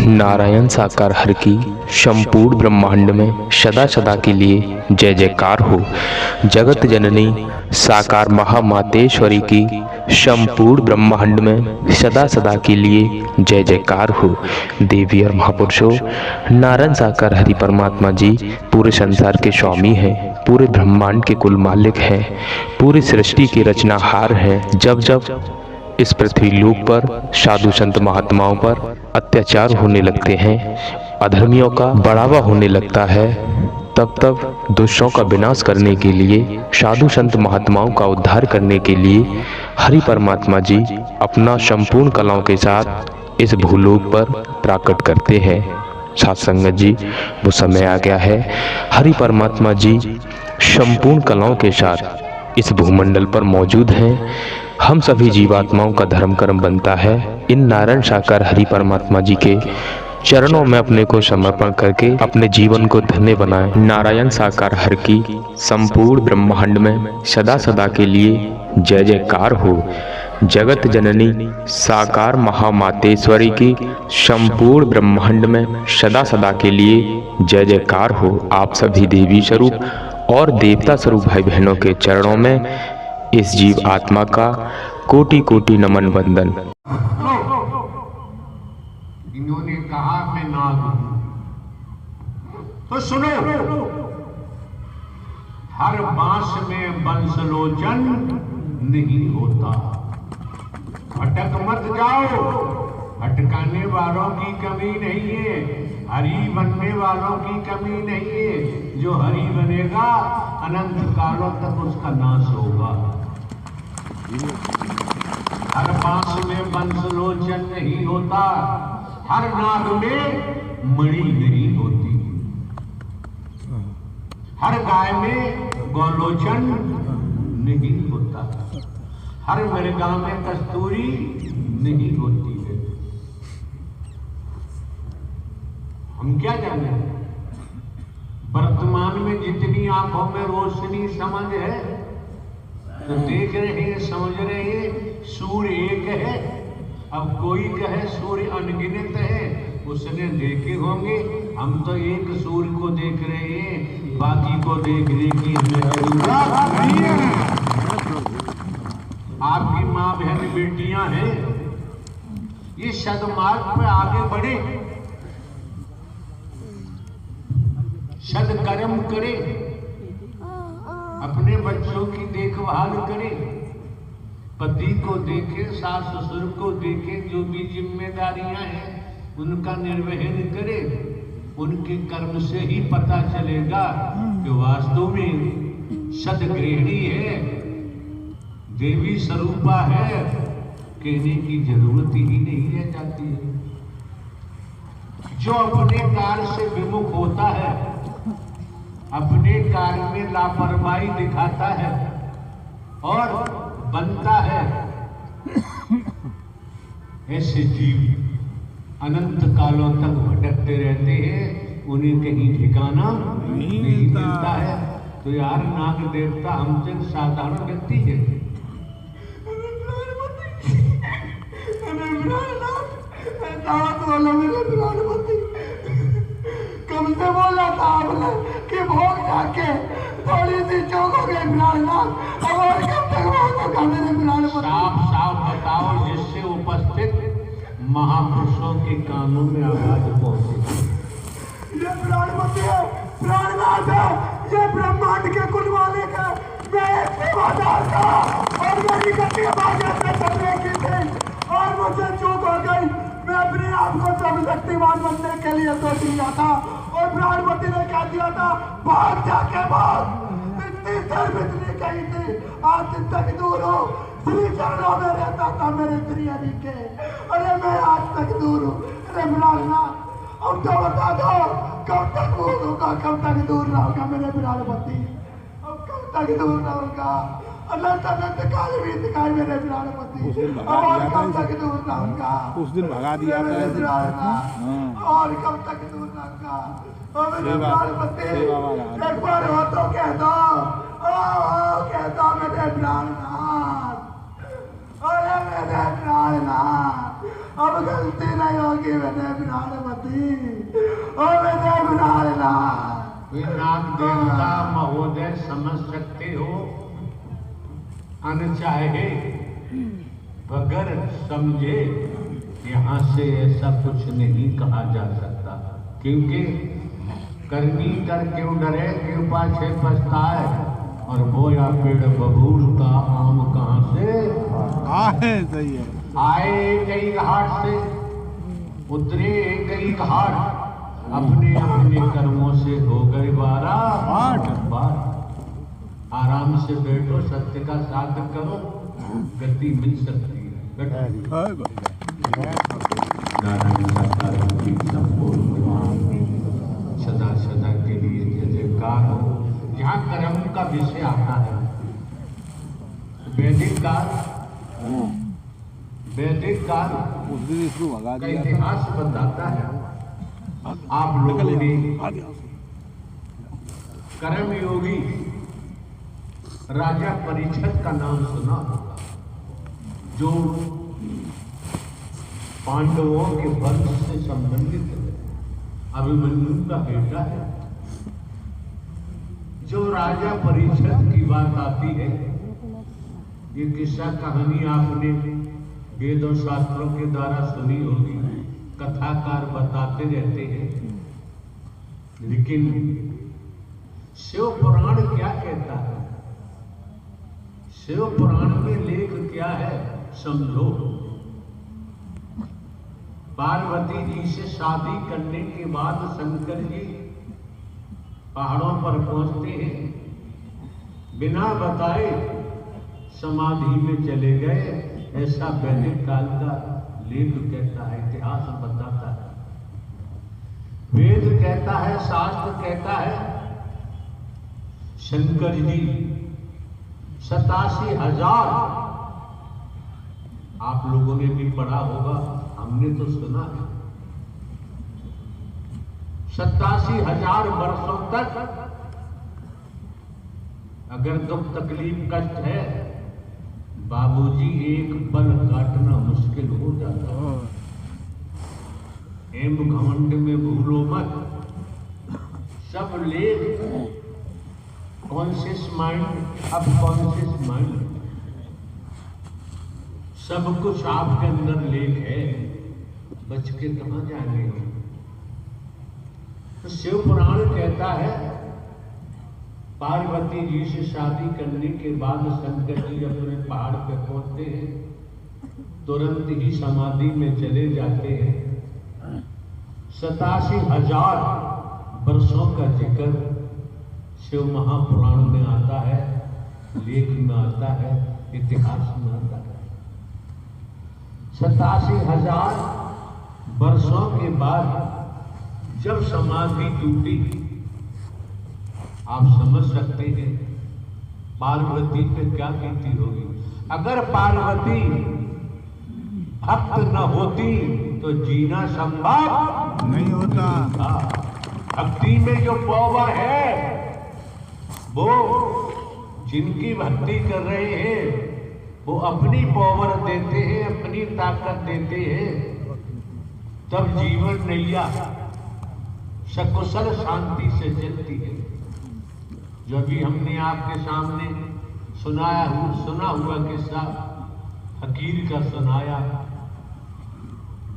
नारायण साकार हर की संपूर्ण ब्रह्मांड में सदा सदा के लिए जय जयकार हो। जगत जननी साकार महामातेश्वरी की संपूर्ण ब्रह्मांड में सदा सदा के लिए जय जयकार हो। देवी और महापुरुषों, नारायण साकार हरि परमात्मा जी पूरे संसार के स्वामी हैं, पूरे ब्रह्मांड के कुल मालिक हैं, पूरी सृष्टि के रचनाहार हैं। जब जब इस पृथ्वी लोक पर साधु संत महात्माओं पर अत्याचार होने लगते हैं, अधर्मियों का बढ़ावा होने लगता है, तब तब दुष्टों का विनाश करने के लिए, साधु संत महात्माओं का उद्धार करने के लिए हरि परमात्मा जी अपना संपूर्ण कलाओं के साथ इस भूलोक पर प्राकट करते हैं। साथ संगत जी, वो समय आ गया है। हरि परमात्मा जी संपूर्ण कलाओं के साथ इस भूमंडल पर मौजूद हैं। हम सभी जीवात्माओं का धर्म कर्म बनता है इन नारायण साकार हरि परमात्मा जी के चरणों में अपने को समर्पण करके अपने जीवन को धन्य बनाएं। नारायण साकार हरि की संपूर्ण ब्रह्मांड में सदा सदा के लिए जय जयकार हो। जगत जननी साकार महामातेश्वरी की संपूर्ण ब्रह्मांड में सदा सदा के लिए जय जयकार हो। आप सभी देवी स्वरूप और देवता स्वरूप भाई बहनों के चरणों में इस जीव आत्मा का कोटि कोटि नमन वंदन। इन्होंने कहा मैं नाग हूं, तो सुनो, हर बांस में बंसलोचन नहीं होता। भटक मत जाओ, भटकाने वालों की कमी नहीं है, हरि बनने वालों की कमी नहीं है। जो हरि बनेगा अनंत कालों तक उसका नाश होगा। हर बांस में बंसलोचन नहीं होता, हर नाग में मणि नहीं होती, हर गाय में गौलोचन नहीं होता, हर मृगा में कस्तूरी नहीं होती है। हम क्या जाने, वर्तमान में जितनी आंखों में रोशनी समझ है तो देख रहे हैं, समझ रहे हैं, सूर्य एक है। अब कोई कहे सूर्य अनगिनत है, उसने देखे होंगे। हम तो एक सूर्य को देख रहे हैं, बाकी को देखने की हमें जरूरत नहीं है। आपकी माँ बहन बेटियां हैं, ये सदमार्ग पे आगे बढ़े, सदकर्म करे, अपने बच्चों की देखभाल करे, पति को देखे, सास ससुर को देखे, जो भी जिम्मेदारियां हैं उनका निर्वहन करे। उनके कर्म से ही पता चलेगा कि वास्तव में सदगृहिणी है, देवी स्वरूपा है। कहने की जरूरत ही नहीं रह जाती है। जो अपने कार्य से विमुख होता है, अपने कार्य में लापरवाही दिखाता है और बनता है, ऐसे जीव अनंत कालों तक भटकते रहते हैं, उन्हें कहीं ठिकाना नहीं मिलता है। तो यार, नाग देवता हमसे साधारण व्यक्ति है। कब से बोला था आपने कि भोग जाके थोड़ी सी चौक हो गई प्राणनाथ, और कब तक भोग खाने में साफ साफ बताओ, जिससे उपस्थित महापुरुषों के कानों में आवाज पहुंचे। ये प्राणपति है, प्राणनाथ है, ये ब्रह्मांड के कुल मालिक है। मैं एक सेवादार था और मेरी गति आगे से चलने की थी और मुझे चूक हो गई। मैं अपने आप को सर्वशक्तिमान बनने के लिए सोच लिया था और प्राणपति ने कह दिया था भाग जाके भाग। इतनी सर्व इतनी कही थी, आज तक दूर हो, श्री चरणों में रहता था मेरे श्री हरि के। अरे मैं आज तक दूर हूँ। अरे प्राणनाथ, अब तो बता दो, कब तक दूर होगा, कब तक दूर रहोगा मेरे प्राणपति? अब कब तक दूर रहोगा? अनंत अनंत काल बीत गए मेरे प्राणपति, और कब तक दूर रहूंगा? उस दिन भगा दिया था। और कब तक दूर रहूंगा? मेरे प्राणपति, एक बार हो तो कह दो, कह दो मेरे प्राणनाथ, अरे मेरे प्राणनाथ। अब गलती नहीं होगी विनय प्राणमती, ओ विनय प्राणनाथ। नाग देवता महोदय समझ सकते हो, अनचाहे बगैर समझे यहाँ से ऐसा कुछ नहीं कहा जा सकता, क्योंकि करनी कर क्यों डरे क्यों पाछे पछताए, और बोया पेड़ बबूल का आम कहाँ से आए। सही है। आए कई घाट से, उतरे कई घाट, अपने अपने कर्मों से हो गए 12 बार। आराम से बैठो, सत्य का साधन करो, गति मिल सकती है। नारायण साकार की संपूर्ण सदा सदा के लिए जय जयकार हो। यहाँ कर्म का विषय आता है। वैदिक काल उस दिन इसको भगा का दिया। इतिहास बताता है। आप लोगों ने कर्म योगी राजा परीक्षित का नाम सुना होगा, जो पांडवों के वंश से संबंधित है, अभिमन्यु का बेटा है। जो राजा परीक्षित की बात आती है, ये किस्सा कहानी आपने वेदों शास्त्रों के द्वारा सुनी होगी, कथाकार बताते रहते हैं, लेकिन शिव पुराण क्या कहता है, शिव पुराण में लेख क्या है समझो। पार्वती जी से शादी करने के बाद शंकर जी पहाड़ों पर पहुंचते हैं, बिना बताए समाधि में चले गए, ऐसा वैदिक काल का लेख कहता है, इतिहास बताता है। वेद कहता है, शास्त्र कहता है, शंकर जी 87,000, आप लोगों ने भी पढ़ा होगा, हमने तो सुना है, 87,000 वर्षों तक अगर दुख तकलीफ कष्ट है, बाबूजी एक पल काटना मुश्किल हो जाता है। एम घमंड में भूलो मत, सब लेख कॉन्शियस माइंड, अब कॉन्शियस माइंड, सब कुछ आपके अंदर लेख है, बच के कहां जाएंगे। तो शिव पुराण कहता है, पार्वती जी से शादी करने के बाद शंकर जी अपने पहाड़ पे पहुंचते हैं, तुरंत ही समाधि में चले जाते हैं। 87,000 वर्षों का जिक्र शिव महापुराण में आता है, लेख में आता है, इतिहास में आता है। 87,000 वर्षों के बाद जब समाधि टूटी, आप समझ सकते हैं पार्वती पे क्या बीती होगी। अगर पार्वती भक्त न होती तो जीना संभव नहीं होता। भक्ति में जो पावर है, वो जिनकी भक्ति कर रहे हैं वो अपनी पावर देते हैं, अपनी ताकत देते हैं, तब जीवन नैया सकुशल शांति से चलती है। जो भी हमने आपके सामने सुना हुआ किस्सा फकीर का सुनाया,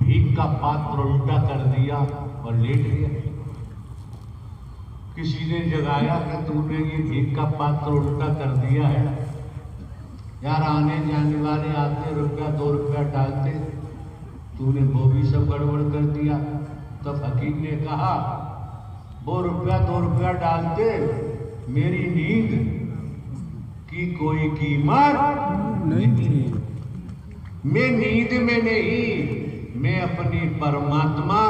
भीख का पात्र उल्टा कर दिया और लेट गया। किसी ने जगाया कि तूने ये भीख का पात्र उल्टा कर दिया है, यार आने जाने वाले आते रुपया 2 रुपया डालते, तूने वो भी सब गड़बड़ कर दिया। तो फकीर ने कहा, वो रुपया 2 रुपया डालते, मेरी नींद की कोई कीमत नहीं थी। मैं नींद में नहीं, मैं अपनी परमात्मा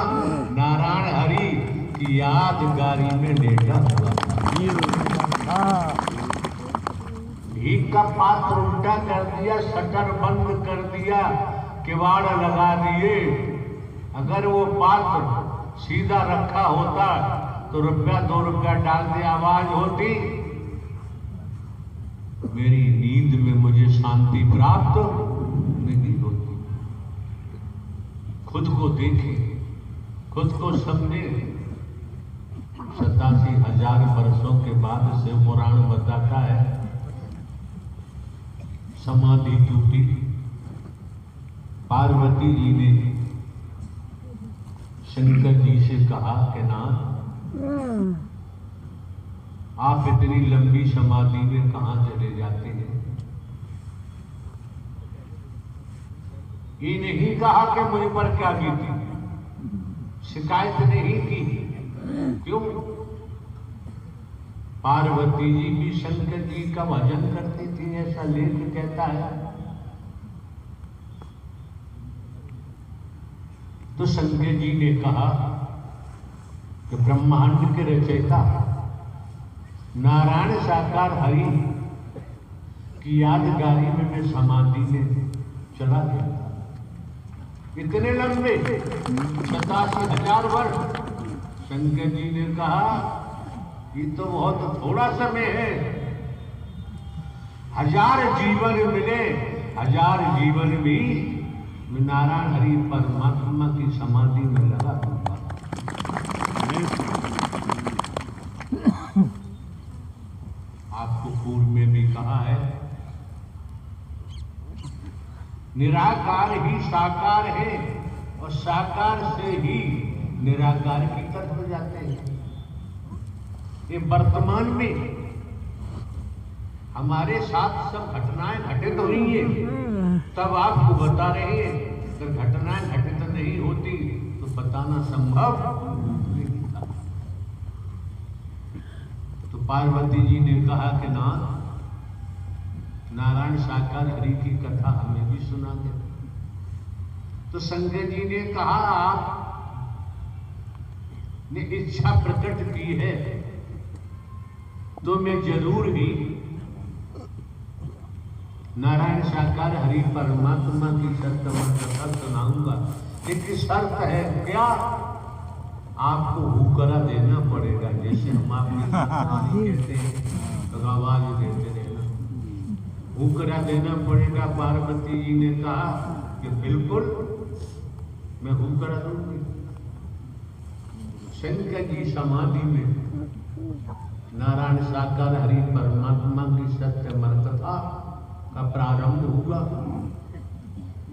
नारायण हरि की यादगारी में लेटा हुआ। भीख का पात्र उल्टा कर दिया, शटर बंद कर दिया, किवाड़ लगा दिए। अगर वो पात्र सीधा रखा होता तो रुपया 2 रुपया डाल दे आवाज होती, मेरी नींद में मुझे शांति प्राप्त नहीं होती। खुद को देखे, खुद को समझे। 87,000 वर्षों के बाद शिव पुराण बताता है समाधि टूटी। पार्वती जी ने शंकर जी से कहा कि नाथ, आप इतनी लंबी समाधि में कहां चले जाते हैं? ये नहीं कहा कि मुझ पर क्या बीती, शिकायत नहीं की। क्यों? पार्वती जी भी शंकर जी का भजन करती थी, ऐसा लेख कहता है। तो शंकर जी ने कहा कि ब्रह्मांड के रचयिता नारायण साकार हरि की यादगारी में मैं समाधि में चला गया। इतने लंबे 87,000 वर्ष। शंकर जी ने कहा ये तो बहुत थोड़ा समय है, 1000 जीवन मिले, 1000 जीवन भी मैं नारायण हरि परमात्मा की समाधि में लगा दूंगा। आपको पूर्व में भी कहा है, निराकार ही साकार है और साकार से ही निराकार की तरफ हो जाते हैं। ये वर्तमान में हमारे साथ सब घटनाएं घटित हो रही है, तब आपको बता रहे हैं। अगर घटनाएं घटित नहीं होती तो बताना संभव नहीं था। तो पार्वती जी ने कहा कि नारायण साकार हरि की कथा हमें भी सुना दे। तो शंकर जी ने कहा आपने इच्छा प्रकट की है तो मैं जरूर ही नारायण साकार हरि परमात्मा की सत्यमय कथा सुनाऊंगा। लेकिन शर्त है क्या? आपको हुकरा देना पड़ेगा। जैसे हम आपके कहते हैं तो आवाज देते रहना, हुकरा देना पड़ेगा। पार्वती जी ने कहा कि बिल्कुल मैं हुकरा दूंगी। शंकर जी समाधि में नारायण साकार हरि परमात्मा की सत्यमय कथा का प्रारंभ हुआ।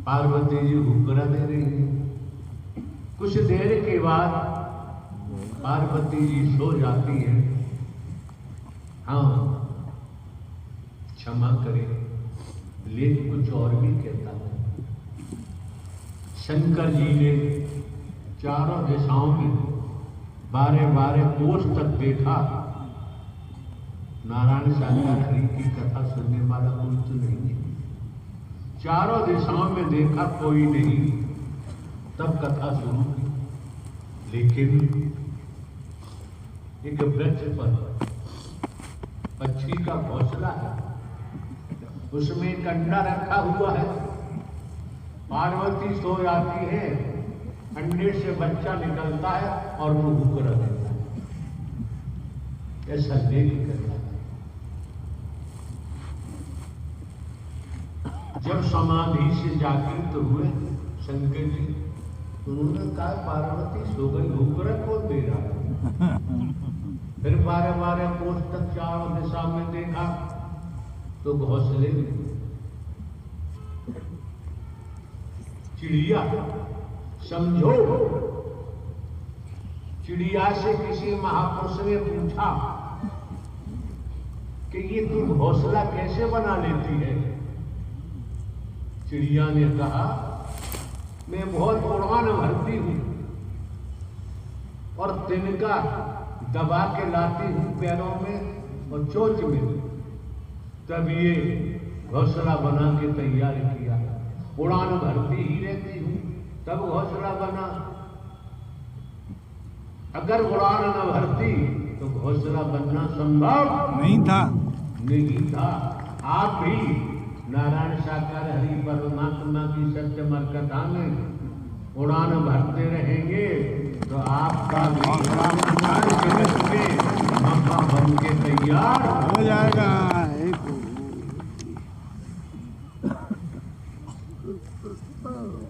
पार्वती जी हुकरा दे रही है। कुछ देर के बाद पार्वती जी सो जाती है। हाँ, क्षमा करें, लेख कुछ और भी कहता है। शंकर जी ने चारों दिशाओं में 12-12 कोस तक देखा, नारायण साकार हरि की कथा सुनने वाला कोई तो नहीं है। चारों दिशाओं में देखा, कोई नहीं। तब कथा शुरू की। लेकिन एक वृक्ष पर पक्षी का घोंसला है, उसमें एक अंडा रखा हुआ है। पार्वती सो जाती है, अंडे से बच्चा निकलता है और वो हुकरा देता है। ऐसा लेख करता है। जब समाधि से जागृत हुए शंकर जी, उन्होंने कहा पार्वती सो गई, हुकरा कौन दे रहा है? फिर 12-12 कोस तक चारों दिशा में देखा तो घोंसले में चिड़िया। समझो, चिड़िया से किसी महापुरुष ने पूछा कि ये तू घोंसला कैसे बना लेती है? चिड़िया ने कहा मैं बहुत उड़ान भरती हूं और तिनका दबा के लाती हूं पैरों में और चोंच में, तब ये घोंसला बना के तैयार किया। उड़ान भरती ही रहती हूं तब घोंसला बना। अगर उड़ान न भरती तो घोंसला बनना संभव नहीं था। आप भी नारायण साकार हरि परमात्मा की सत्यमय कथा में उड़ान भरते रहेंगे तो आपका मक्का बन के तैयार हो जाएगा।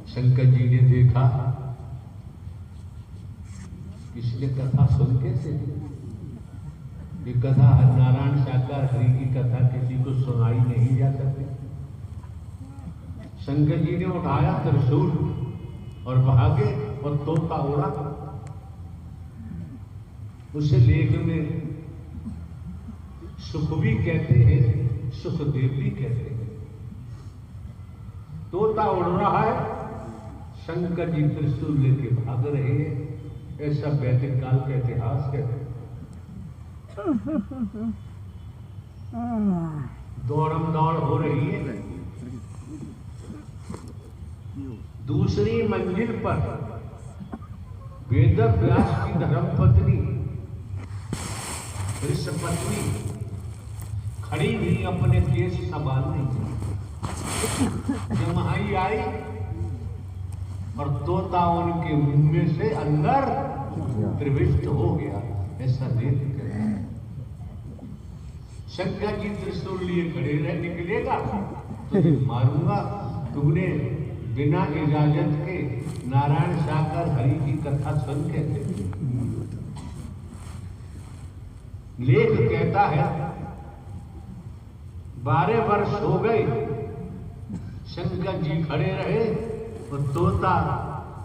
शंकर जी ने देखा इसलिए कथा सुन कैसे? ये कथा नारायण साकार हरि की कथा किसी को सुनाई नहीं जा सकती। शंकर जी ने उठाया त्रिशूल और भागे और तोता उड़ा। उसे लेख में सुख भी कहते हैं, सुखदेव भी कहते हैं। तोता उड़ रहा है, शंकर जी त्रिशूल लेके भाग रहे हैं। ऐसा वैदिक काल का इतिहास है। दौड़म दौड़ हो रही है। दूसरी मंजिल पर वेद व्यास की धर्मपत्नी ऋषपत्नी खड़ी हुई अपने केश संभालने। जमाई आई और तोता उनके मुंह में से अंदर प्रविष्ट हो गया। ऐसा देख कर शंकर जी त्रिशूल लिए खड़े रह, निकलेगा तो मारूंगा। तुमने बिना इजाजत के नारायण साकार हरि की कथा सुन के। लेख कहता है 12 वर्ष हो गए शंकर जी खड़े रहे और तोता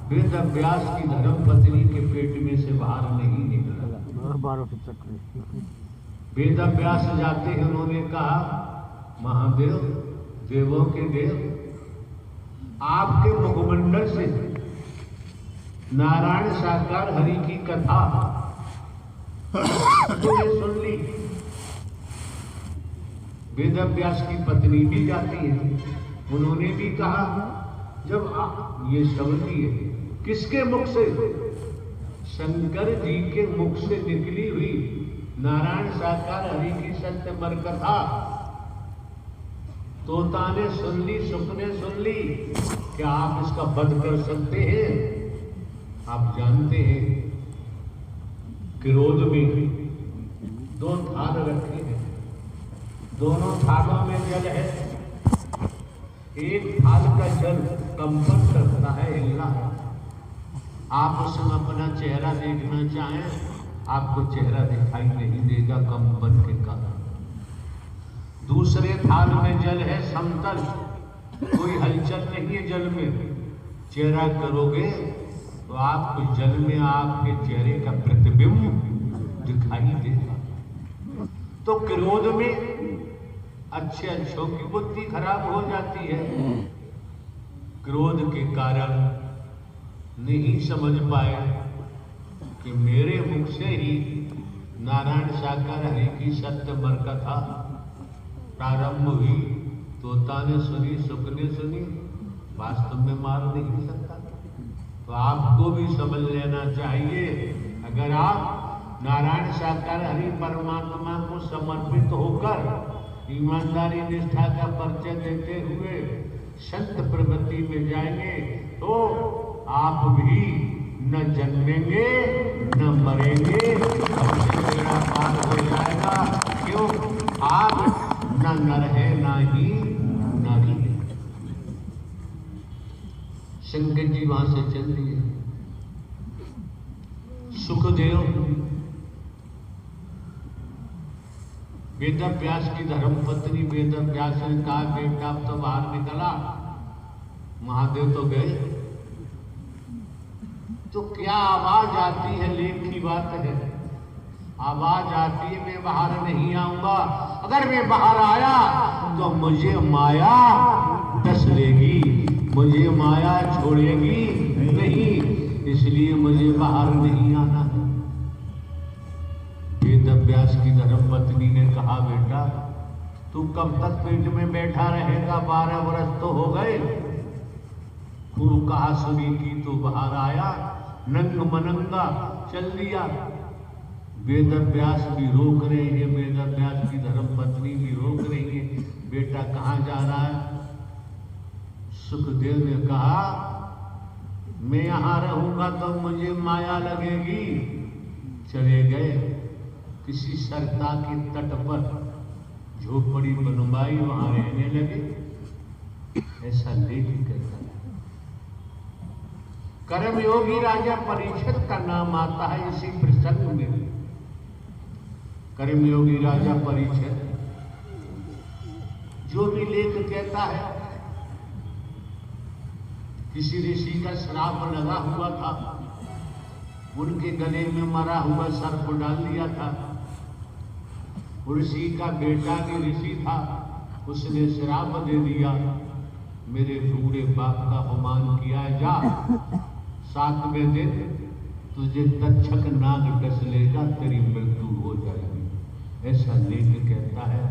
वेद व्यास की धर्मपत्नी के पेट में से बाहर नहीं निकला। वेद व्यास जाते हैं, उन्होंने कहा महादेव, देवों के देव, आपके मुखमंडल से नारायण साकार हरि की कथा तो सुन ली। वेद व्यास की पत्नी भी जाती है, उन्होंने भी कहा जब आप ये समझ लिए किसके मुख से? शंकर जी के मुख से निकली हुई नारायण साकार हरि की सत्यमर कथा तोता ने सुन ली, सुख ने सुन ली। क्या आप इसका वध कर सकते हैं? आप जानते हैं क्रोध में 2 थाल रखे हैं, दोनों थालों में जल है। एक थाल का जल कंपन करता है, हिलना है। आप उसमें अपना चेहरा देखना चाहें, आपको चेहरा दिखाई नहीं देगा कंपन के कारण। दूसरे थाल में जल है समतल, कोई हलचल नहीं है जल में। चेहरा करोगे तो आपको जल में आपके चेहरे का प्रतिबिंब दिखाई देगा। तो क्रोध में अच्छे अच्छों की बुद्धि खराब हो जाती है। क्रोध के कारण नहीं समझ पाए कि मेरे मुख से ही नारायण साकार हरि की सत्यमर कथा प्रारंभ हुई। तोता ने सुनी, सुख ने सुनी, वास्तव में मार नहीं सकता। तो आपको भी समझ लेना चाहिए, अगर आप नारायण साकार हरि परमात्मा को समर्पित होकर ईमानदारी निष्ठा का परिचय देते हुए संत प्रवृत्ति में जाएंगे तो आप भी न जन्मेंगे न मरेंगे, सबसे बेड़ा पार हो जाएगा। क्यों? आप न नर है ना ही नारी है। शंकर जी वहां से चल दिए। सुखदेव वेद व्यास की धर्मपत्नी वेद व्यास ने कहा बेटा अब तो बाहर निकला। महादेव तो गए, तो क्या आवाज आती है? लेख की बात है, आवाज आती है मैं बाहर नहीं आऊंगा। अगर मैं बाहर आया तो मुझे माया डस लेगी, मुझे माया छोड़ेगी नहीं, इसलिए मुझे बाहर नहीं आना है। वेद व्यास की धर्मपत्नी ने कहा बेटा तू कब तक पेट में बैठा रहेगा? 12 वर्ष तो हो गए। खूब कहा सुनी की तो बाहर आया, नंग मनंगा चल दिया। वेद व्यास भी रोक रहे हैं, वेद व्यास की धर्मपत्नी भी रोक रही है, बेटा कहाँ जा रहा है? सुखदेव ने कहा मैं यहां रहूंगा तो मुझे माया लगेगी। चले गए किसी सरता के तट पर झोपड़ी बनवाई, वहां रहने लगे। ऐसा लेख कहता है। कर्मयोगी राजा परीक्षित का नाम आता है इसी प्रसंग में। कर्मयोगी राजा परीक्षित जो भी लेख कहता है, किसी ऋषि का श्राप लगा हुआ था, उनके गले में मरा हुआ सर्प डाल दिया था। ऋषि का बेटा भी ऋषि था, उसने श्राप दे दिया, मेरे बूढ़े बाप का अपमान किया, जा 7वें दिन तुझे तक्षक नाग डस लेगा, तेरी मृत्यु हो जाएगी। ऐसा लेख कहता है,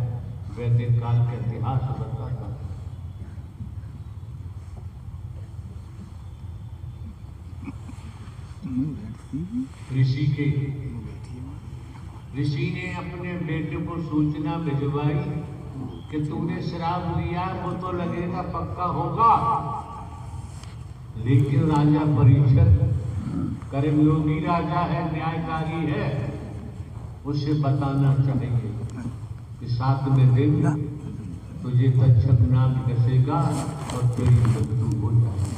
वैदिक काल का इतिहास बताता है। ऋषि ने अपने बेटे को सूचना भिजवाई कि तूने श्राप दिया, वो तो लगेगा पक्का होगा, लेकिन राजा परीक्षित कर्मयोगी राजा है, न्यायकारी है, उसे बताना चाहिए कि 7वें दिन तुझे तक्षक नाग डसेगा और तेरी मृत्यु हो जाएगी।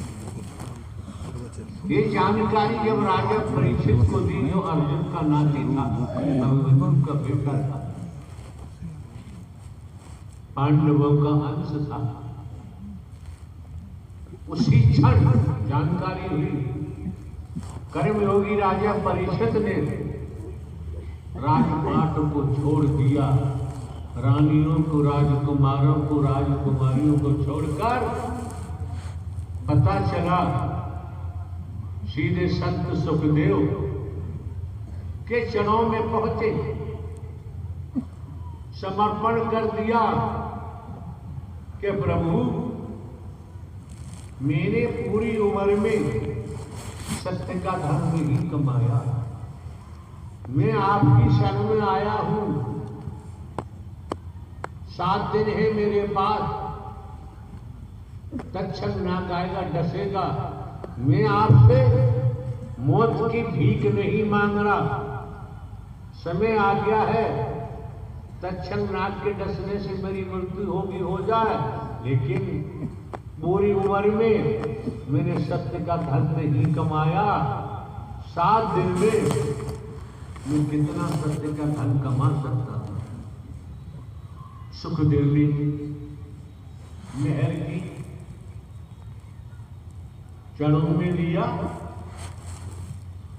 ये जानकारी जब राजा परीक्षित को दी, जो अर्जुन का नाती था, अभिमन्यु का बेटा था, पांडवों का अंश था, उसी क्षण जानकारी हुई। कर्मयोगी राजा परीक्षित ने राजपाट को छोड़ दिया, रानियों को, राजकुमारों को, राजकुमारियों को छोड़कर पता चला सीधे संत सुखदेव के चरणों में पहुंचे, समर्पण कर दिया कि प्रभु मेरे पूरी उम्र में सत्य का धर्म नहीं कमाया, मैं आपकी शरण में आया हूं, 7 दिन है मेरे पास, तक्षक नाग आएगा, डसेगा, मैं आपसे मौत की भीख नहीं मांग रहा, समय आ गया है, तक्षक नाग के डसने से मेरी मृत्यु होगी, हो जाए, लेकिन पूरी उम्र में मैंने सत्य का धन नहीं कमाया, 7 दिन में मैं कितना सत्य का धन कमा सकता हूं। सुखदेव ने मेहर की, चरणों में लिया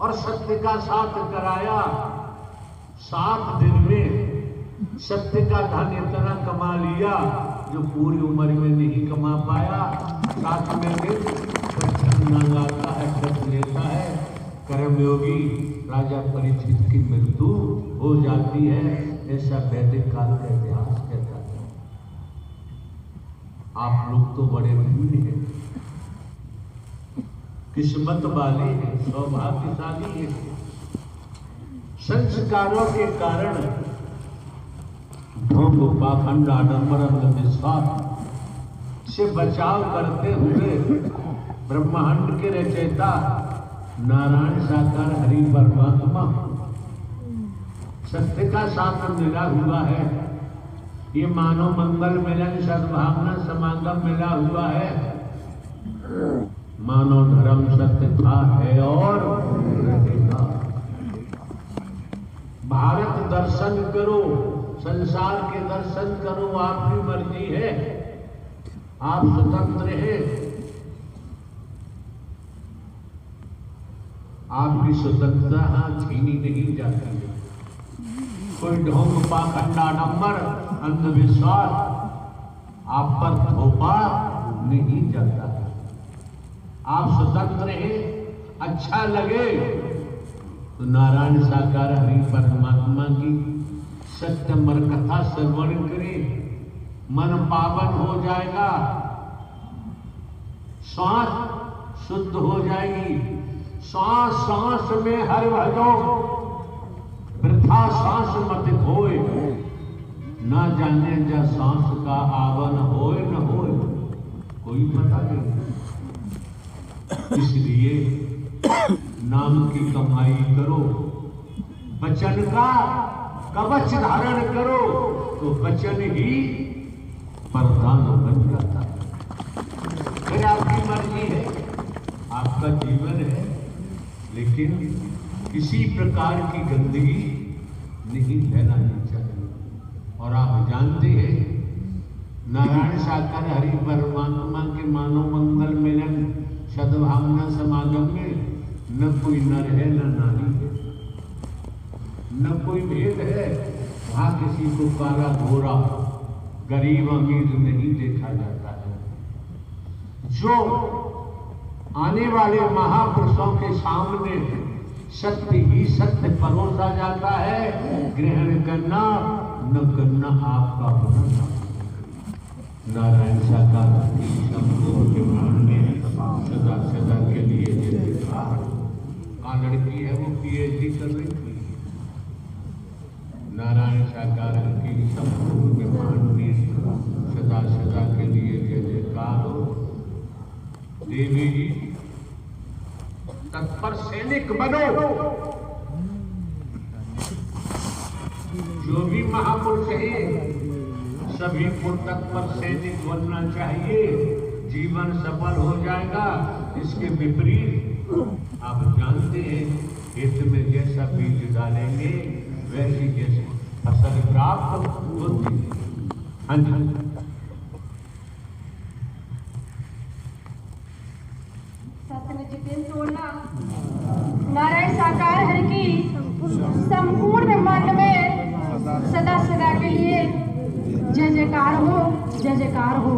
और सत्य का साथ कराया। 7 दिन में सत्य का धन इतना कमा लिया जो पूरी उम्र में नहीं कमा पाया। 7वें दिन तक्षक नाग आता है, डस लेता है, कर्मयोगी राजा परीक्षित की मृत्यु हो जाती है। ऐसा वैदिक काल का इतिहास कहता है। आप लोग तो बड़े वीर हैं, किस्मत वाले हैं, सौभाग्यशाली हैं। संस्कारों के कारण ढोंग, पाखंड, आडंबर, अंधविश्वास से बचाव करते हुए ब्रह्मांड के रचयिता नारायण साकार हरि परमात्मा सत्य का साथ मिला हुआ है। ये मानव मंगल मिलन सद्भावना समागम मिला हुआ है। मानव धर्म सत्य था, है और रहेगा। भारत दर्शन करो, संसार के दर्शन करो, आपकी मर्जी है, आप स्वतंत्र हैं। आपकी स्वतंत्रता छीनी नहीं जाती है। कोई ढोंग, पाखंड, आडंबर, अंधविश्वास आप पर थोपा नहीं जाता है। आप स्वतंत्र हैं। अच्छा लगे तो नारायण साकार हरि परमात्मा की सत्यमर कथा श्रवण करें, मन पावन हो जाएगा, सांस शुद्ध हो जाएगी। सांस सांस में हर भजो, वृथा सांस मत खोए, ना जाने जा सांस का आवन होए न होए, कोई पता नहीं। इसलिए नाम की कमाई करो, वचन का कवच धारण करो, तो वचन ही वरदान बन जाता है। फिर आपकी मर्जी है, आप आपका जीवन है, लेकिन किसी प्रकार की गंदगी नहीं फैलानी चाहिए। और आप जानते हैं नारायण साकार हरि परमात्मा के मानव मंगल मिलन सद्भावना समागम में न कोई नर है न नारी है, न कोई भेद है। वहाँ किसी को काला गोरा गरीब अमीर नहीं देखा जाता है। जो आने वाले महापुरुषों के सामने सत्य ही सत्य परोसा जाता है, ग्रहण करना न करना आपका होना। नारायण साकार की संपूर्ण ब्रह्मांड में सदा सदा के लिए कहाँ लड़की है वो पीएचडी कर रही थी। नारायण साकार की संपूर्ण ब्रह्मांड में सदा सदा के लिए जय जयकार हो। देवी जी तत्पर सैनिक बनो। जो भी महापुरुष है सभी को तत्पर सैनिक बनना चाहिए, जीवन सफल हो जाएगा। इसके विपरीत आप जानते हैं खेत में जैसा बीज डालेंगे वैसी जैसी फसल प्राप्त होती है। हाँ जी, नारायण साकार हरि की संपूर्ण ब्रह्मांड में सदा सदा के लिए जय जयकार हो, जय जयकार हो।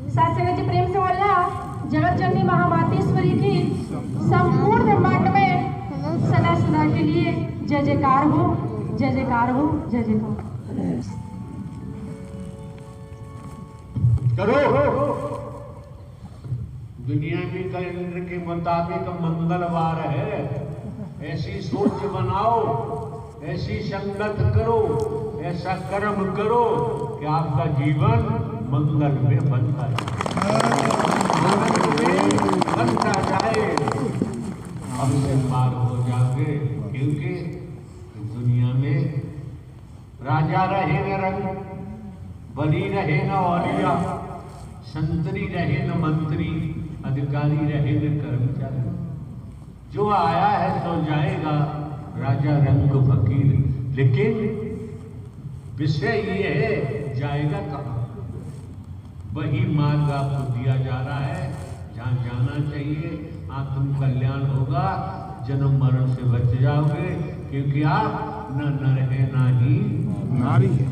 साथ संगत जी प्रेम से बोलना, जगत जननी महामातेश्वरी की संपूर्ण ब्रह्मांड में सदा सदा के लिए जय जयकार हो, जय जयकार हो, जय जयकार करो। दुनियावी कैलेंडर के मुताबिक मंगलवार है, ऐसी सोच बनाओ, ऐसी संगत करो, ऐसा कर्म करो कि आपका जीवन मंगल में बनता जाए। अब से पार हो जाओगे, क्योंकि दुनिया में राजा रहे न रंग, बली रहे न औलिया, संतरी रहे न मंत्री, अधिकारी रहे न कर्मचारी। जो आया है सो जाएगा, राजा रंग फकीर। लेकिन विषय ये है जाएगा कहाँ। वही मार्ग आपको दिया जा रहा है जहाँ जाना चाहिए। आत्म कल्याण होगा, जन्म मरण से बच जाओगे, क्योंकि आप न नर है ना ही नारी है।